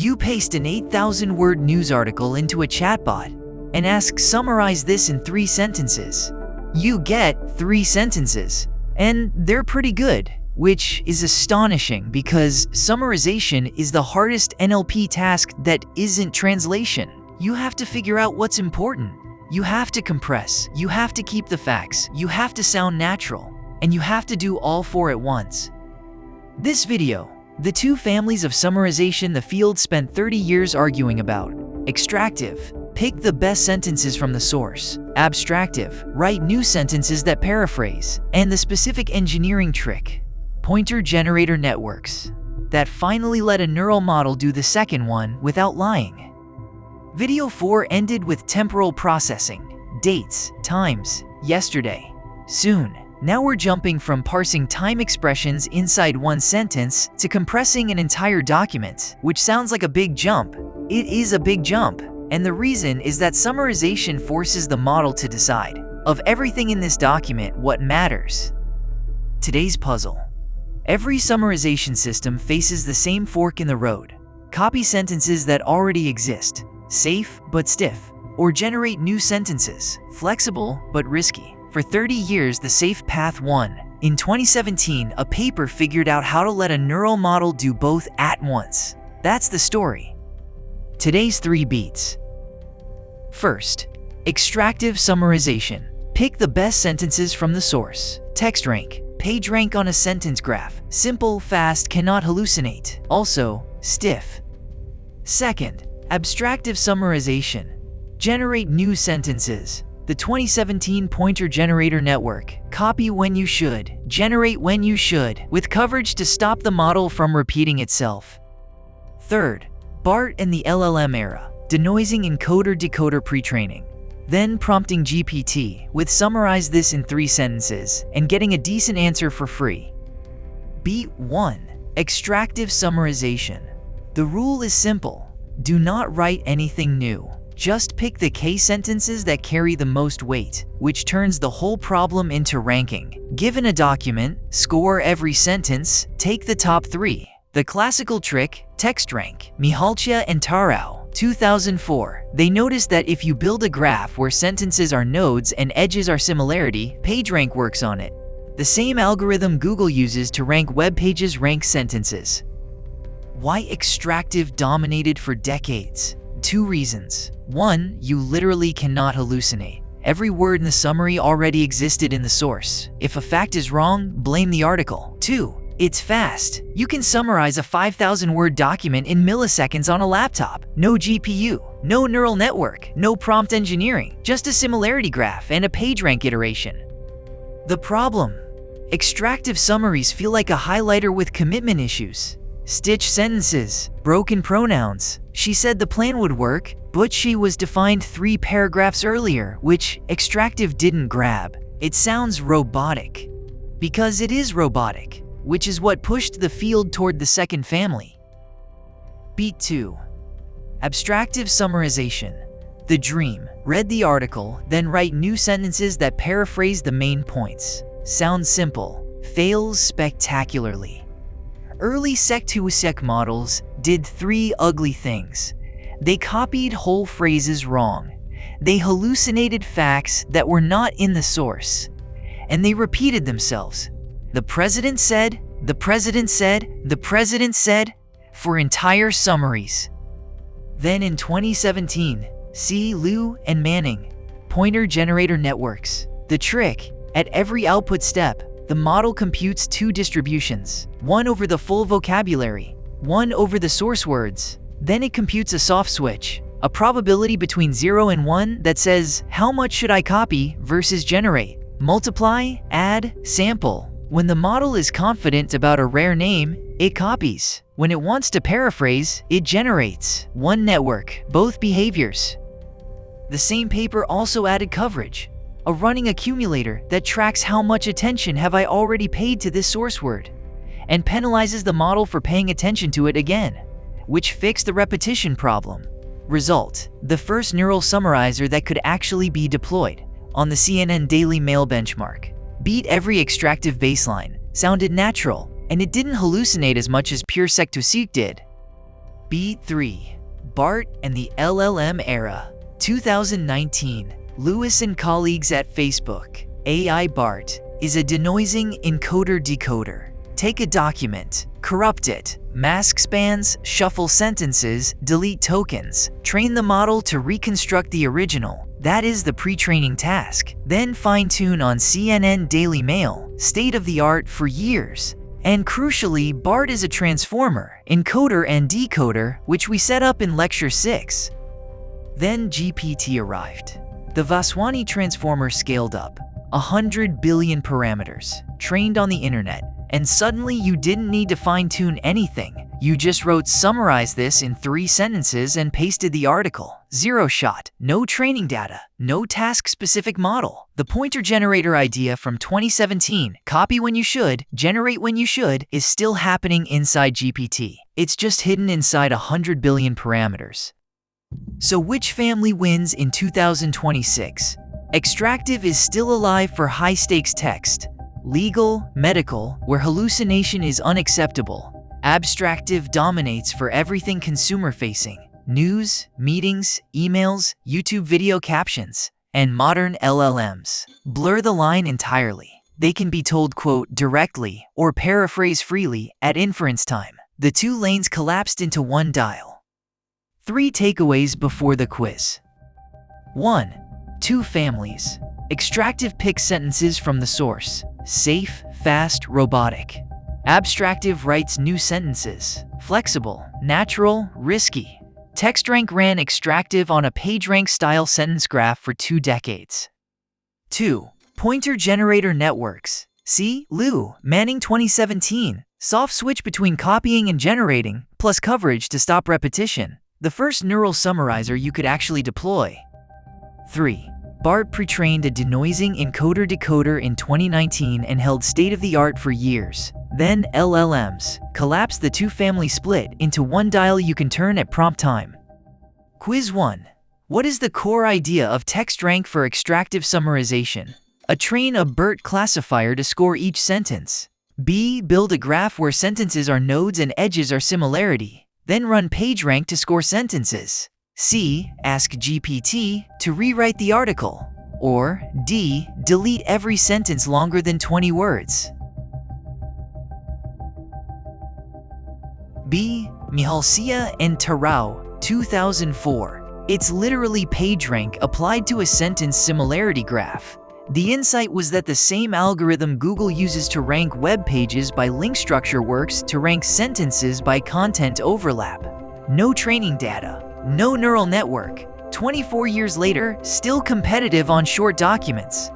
You paste an 8,000-word news article into a chatbot and ask, summarize this in 3 sentences. You get 3 sentences, and they're pretty good, which is astonishing because summarization is the hardest NLP task that isn't translation. You have to figure out what's important. You have to compress, you have to keep the facts, you have to sound natural, and you have to do all 4 at once. This video, the 2 families of summarization the field spent 30 years arguing about. Extractive, pick the best sentences from the source. Abstractive, write new sentences that paraphrase. And the specific engineering trick, pointer generator networks, that finally let a neural model do the second one without lying. Video 4 ended with temporal processing, dates, times, yesterday, soon. Now we're jumping from parsing time expressions inside one sentence to compressing an entire document, which sounds like a big jump. It is a big jump, and the reason is that summarization forces the model to decide, of everything in this document, what matters. Today's puzzle. Every summarization system faces the same fork in the road. Copy sentences that already exist, safe but stiff, or generate new sentences, flexible but risky. For 30 years, the safe path won. In 2017, a paper figured out how to let a neural model do both at once. That's the story. Today's 3 beats. First, extractive summarization. Pick the best sentences from the source. TextRank, PageRank on a sentence graph. Simple, fast, cannot hallucinate. Also, stiff. Second, abstractive summarization. Generate new sentences. The 2017 Pointer Generator Network. Copy when you should, generate when you should, with coverage to stop the model from repeating itself. Third, BART and the LLM era. Denoising encoder-decoder pre-training. Then prompting GPT with summarize this in 3 sentences and getting a decent answer for free. Beat 1. Extractive summarization. The rule is simple. Do not write anything new. Just pick the case sentences that carry the most weight, which turns the whole problem into ranking. Given a document, score every sentence, take the top 3. The classical trick, TextRank, Mihalcea and Tarau, 2004. They noticed that if you build a graph where sentences are nodes and edges are similarity, PageRank works on it. The same algorithm Google uses to rank web pages ranks sentences. Why extractive dominated for decades? 2 reasons. 1, you literally cannot hallucinate. Every word in the summary already existed in the source. If a fact is wrong, blame the article. 2, it's fast. You can summarize a 5,000-word document in milliseconds on a laptop. No GPU, no neural network, no prompt engineering, just a similarity graph and a PageRank iteration. The problem? Extractive summaries feel like a highlighter with commitment issues. Stitch sentences, broken pronouns. She said the plan would work, but she was defined 3 paragraphs earlier, which extractive didn't grab. It sounds robotic. Because it is robotic, which is what pushed the field toward the second family. Beat 2. Abstractive summarization. The dream. Read the article, then write new sentences that paraphrase the main points. Sounds simple. Fails spectacularly. Early sec-to-sec models did 3 ugly things. They copied whole phrases wrong. They hallucinated facts that were not in the source. And they repeated themselves. The president said, the president said, the president said, for entire summaries. Then in 2017, C. Liu and Manning, pointer generator networks. The trick, at every output step, the model computes 2 distributions, one over the full vocabulary, one over the source words. Then it computes a soft switch, a probability between 0 and 1 that says, how much should I copy versus generate? Multiply, add, sample. When the model is confident about a rare name, it copies. When it wants to paraphrase, it generates. One network, both behaviors. The same paper also added coverage, a running accumulator that tracks how much attention have I already paid to this source word, and penalizes the model for paying attention to it again, which fixed the repetition problem. Result: the first neural summarizer that could actually be deployed on the CNN Daily Mail benchmark. Beat every extractive baseline, sounded natural, and it didn't hallucinate as much as pure sec-to-sec did. B3. BART and the LLM era. 2019. Lewis and colleagues at Facebook. AI BART is a denoising encoder-decoder. Take a document, corrupt it, mask spans, shuffle sentences, delete tokens, train the model to reconstruct the original. That is the pre-training task. Then fine-tune on CNN Daily Mail, state-of-the-art for years. And crucially, BART is a transformer, encoder and decoder, which we set up in Lecture 6. Then GPT arrived. The Vaswani transformer scaled up, 100 billion parameters, trained on the internet, and suddenly you didn't need to fine-tune anything. You just wrote "summarize this in 3 sentences" and pasted the article. Zero shot, no training data, no task-specific model. The pointer generator idea from 2017, copy when you should, generate when you should, is still happening inside GPT. It's just hidden inside 100 billion parameters. So which family wins in 2026? Extractive is still alive for high-stakes text. Legal, medical, where hallucination is unacceptable. Abstractive dominates for everything consumer-facing. News, meetings, emails, YouTube video captions, and modern LLMs blur the line entirely. They can be told, quote, directly or paraphrase freely at inference time. The 2 lanes collapsed into one dial. 3 takeaways before the quiz. 1. 2 families. Extractive picks sentences from the source. Safe, fast, robotic. Abstractive writes new sentences. Flexible, natural, risky. TextRank ran Extractive on a PageRank style sentence graph for 2 decades. 2. Pointer generator networks. See, Liu, Manning 2017. Soft switch between copying and generating, plus coverage to stop repetition. The first neural summarizer you could actually deploy. 3. BART pre-trained a denoising encoder-decoder in 2019 and held state-of-the-art for years. Then LLMs collapsed the 2-family split into one dial you can turn at prompt time. Quiz 1. What is the core idea of TextRank for extractive summarization? A train a BERT classifier to score each sentence. B. Build a graph where sentences are nodes and edges are similarity. Then run PageRank to score sentences. C. Ask GPT to rewrite the article. Or D. Delete every sentence longer than 20 words. B. Mihalcea and Tarau, 2004. It's literally PageRank applied to a sentence-similarity graph. The insight was that the same algorithm Google uses to rank web pages by link structure works to rank sentences by content overlap. No training data. No neural network. 24 years later, still competitive on short documents.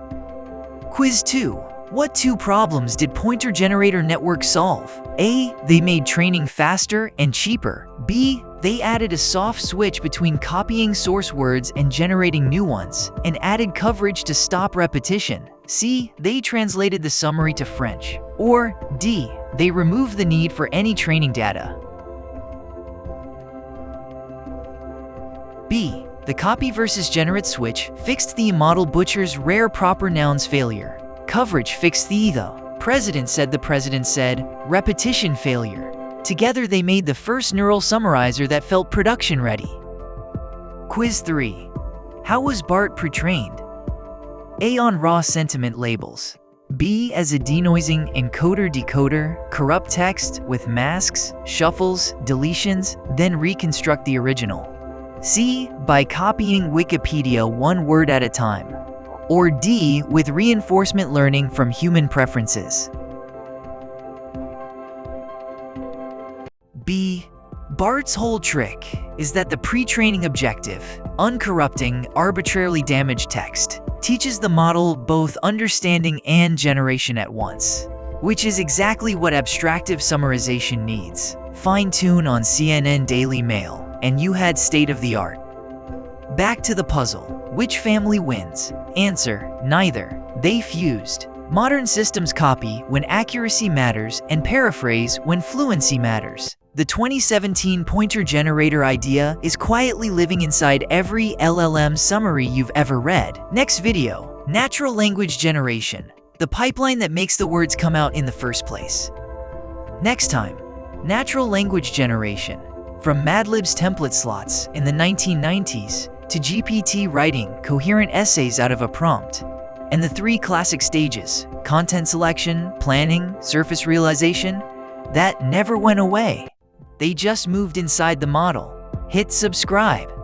Quiz 2. What 2 problems did pointer generator networks solve? A. They made training faster and cheaper. B. They added a soft switch between copying source words and generating new ones, and added coverage to stop repetition. C. They translated the summary to French. Or D. They removed the need for any training data. B. The copy versus generate switch fixed the model butcher's rare proper nouns failure. Coverage fixed the president said repetition failure. Together they made the first neural summarizer that felt production ready. Quiz 3. How was BART pre-trained? A. On raw sentiment labels. B. As a denoising encoder-decoder, corrupt text with masks, shuffles, deletions, then reconstruct the original. C. By copying Wikipedia 1 word at a time. Or D. With reinforcement learning from human preferences. B. BART's whole trick is that the pre-training objective, uncorrupting, arbitrarily damaged text, teaches the model both understanding and generation at once, which is exactly what abstractive summarization needs. Fine-tune on CNN Daily Mail, and you had state-of-the-art. Back to the puzzle. Which family wins? Answer: neither. They fused. Modern systems copy when accuracy matters and paraphrase when fluency matters. The 2017 pointer generator idea is quietly living inside every LLM summary you've ever read. Next video: natural language generation, the pipeline that makes the words come out in the first place. Next time: natural language generation, From Madlib's template slots in the 1990s to GPT writing coherent essays out of a prompt, and the three classic stages, content selection, planning, surface realization, that never went away. They just moved inside the model. Hit subscribe.